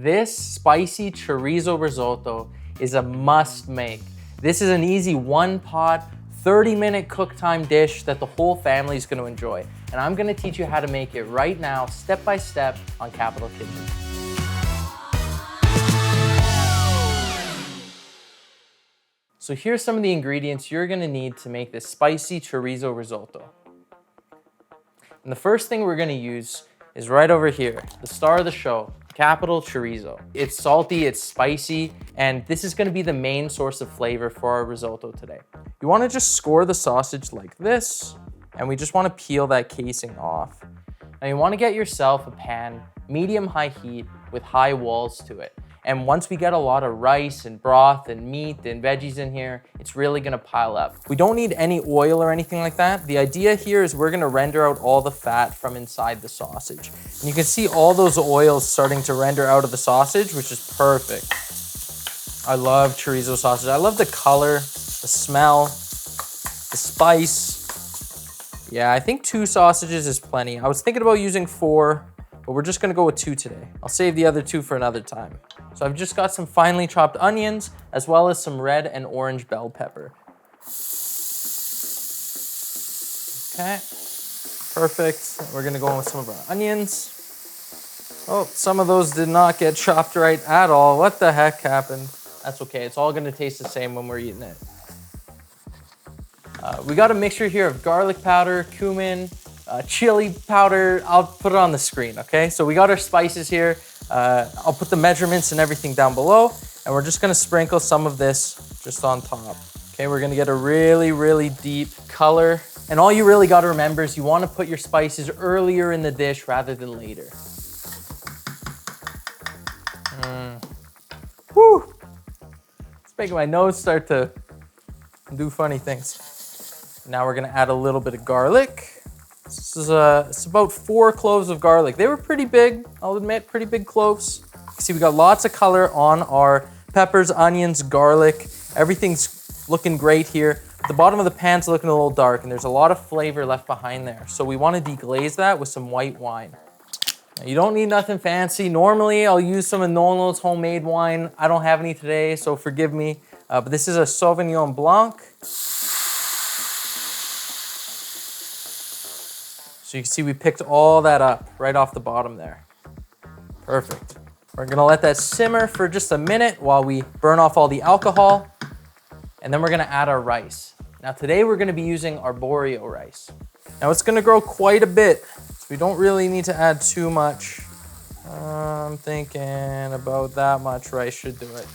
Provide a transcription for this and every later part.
This spicy chorizo risotto is a must make. This is an easy one pot, 30-minute cook time dish that the whole family is gonna enjoy. And I'm gonna teach you how to make it right now, step by step on Capital Kitchen. So here's some of the ingredients you're gonna need to make this spicy chorizo risotto. And the first thing we're gonna use is right over here, the star of the show, Capital Chorizo. It's salty, it's spicy, and this is gonna be the main source of flavor for our risotto today. You wanna just score the sausage like this, and we just wanna peel that casing off. Now you wanna get yourself a pan, medium-high heat with high walls to it. And once we get a lot of rice and broth and meat and veggies in here, it's really gonna pile up. We don't need any oil or anything like that. The idea here is we're gonna render out all the fat from inside the sausage. And you can see all those oils starting to render out of the sausage, which is perfect. I love chorizo sausage. I love the color, the smell, the spice. Yeah, I think 2 sausages is plenty. I was thinking about using 4, but we're just gonna go with 2 today. I'll save the other 2 for another time. So I've just got some finely chopped onions, as well as some red and orange bell pepper. Okay, perfect. We're gonna go in with some of our onions. Oh, some of those did not get chopped right at all. What the heck happened? That's okay, it's all gonna taste the same when we're eating it. We got a mixture here of garlic powder, cumin, chili powder. I'll put it on the screen, okay? So we got our spices here. I'll put the measurements and everything down below, and we're just gonna sprinkle some of this just on top. Okay, we're gonna get a really, really deep color. And all you really gotta remember is you wanna put your spices earlier in the dish rather than later. Whew! It's making my nose start to do funny things. Now we're gonna add a little bit of garlic. This is it's about 4 cloves of garlic. They were pretty big, I'll admit, pretty big cloves. See, we got lots of color on our peppers, onions, garlic. Everything's looking great here. The bottom of the pan's looking a little dark, and there's a lot of flavor left behind there. So we want to deglaze that with some white wine. Now, you don't need nothing fancy. Normally, I'll use some of Nolno's homemade wine. I don't have any today, so forgive me. But this is a Sauvignon Blanc. So you can see we picked all that up right off the bottom there. Perfect. We're gonna let that simmer for just a minute while we burn off all the alcohol, and then we're gonna add our rice. Now today we're gonna be using Arborio rice. Now it's gonna grow quite a bit, so we don't really need to add too much. I'm thinking about that much rice should do it.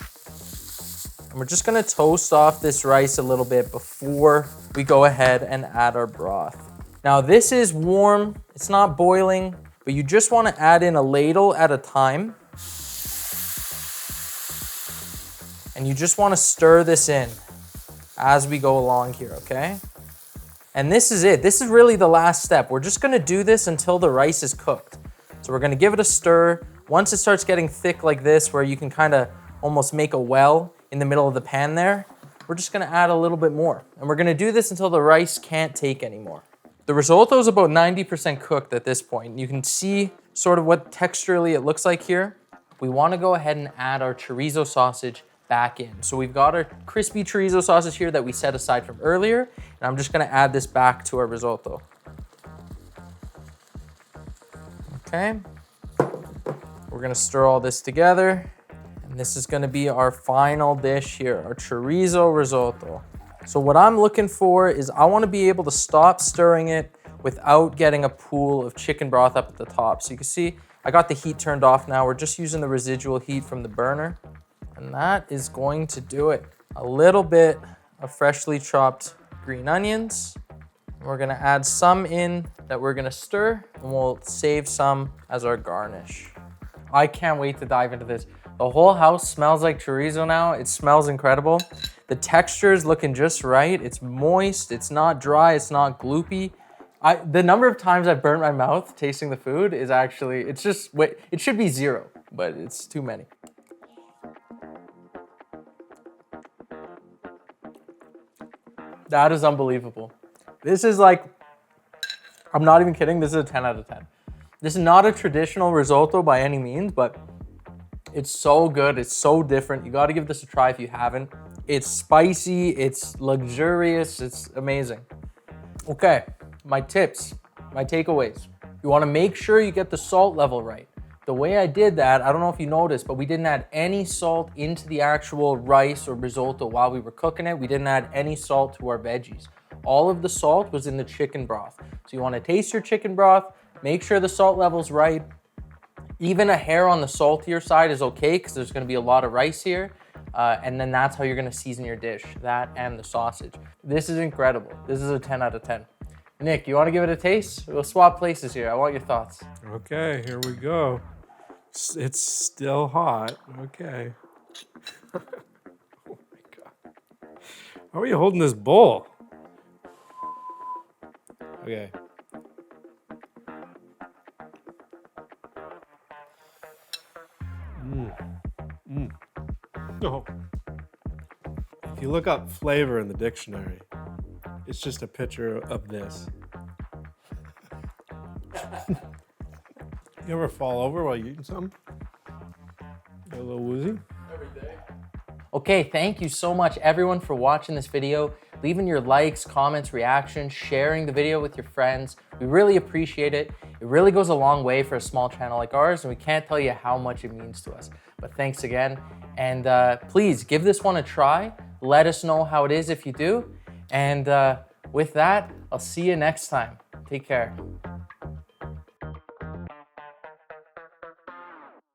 And we're just gonna toast off this rice a little bit before we go ahead and add our broth. Now this is warm, it's not boiling, but you just wanna add in a ladle at a time. And you just wanna stir this in as we go along here, okay? And this is it, this is really the last step. We're just gonna do this until the rice is cooked. So we're gonna give it a stir. Once it starts getting thick like this, where you can kinda almost make a well in the middle of the pan there, we're just gonna add a little bit more. And we're gonna do this until the rice can't take anymore. The risotto is about 90% cooked at this point. You can see sort of what texturally it looks like here. We wanna go ahead and add our chorizo sausage back in. So we've got our crispy chorizo sausage here that we set aside from earlier, and I'm just gonna add this back to our risotto. Okay. We're gonna stir all this together, and this is gonna be our final dish here, our chorizo risotto. So what I'm looking for is I wanna be able to stop stirring it without getting a pool of chicken broth up at the top. So you can see, I got the heat turned off now. We're just using the residual heat from the burner. And that is going to do it. A little bit of freshly chopped green onions. We're gonna add some in that we're gonna stir, and we'll save some as our garnish. I can't wait to dive into this. The whole house smells like chorizo now. It smells incredible. The texture is looking just right. It's moist, it's not dry, it's not gloopy. The number of times I've burnt my mouth tasting the food is actually, it should be 0, but it's too many. That is unbelievable. This is like, I'm not even kidding, this is a 10 out of 10. This is not a traditional risotto by any means, but It's so good, it's so different. You gotta give this a try if you haven't. It's spicy, it's luxurious, it's amazing. Okay, my tips, my takeaways. You wanna make sure you get the salt level right. The way I did that, I don't know if you noticed, but we didn't add any salt into the actual rice or risotto while we were cooking it. We didn't add any salt to our veggies. All of the salt was in the chicken broth. So you wanna taste your chicken broth, make sure the salt level's right. Even a hair on the saltier side is okay because there's gonna be a lot of rice here. And then that's how you're gonna season your dish, that and the sausage. This is incredible. This is a 10 out of 10. Nick, you wanna give it a taste? We'll swap places here. I want your thoughts. Okay, here we go. It's still hot. Okay. Oh my God. How are you holding this bowl? Okay. Oh. If you look up flavor in the dictionary, it's just a picture of this. You ever fall over while you eating something? Get a little woozy? Every day. Okay, thank you so much everyone for watching this video, leaving your likes, comments, reactions, sharing the video with your friends. We really appreciate it. It really goes a long way for a small channel like ours, and we can't tell you how much it means to us. But thanks again, and please give this one a try. Let us know how it is if you do. And with that, I'll see you next time. Take care.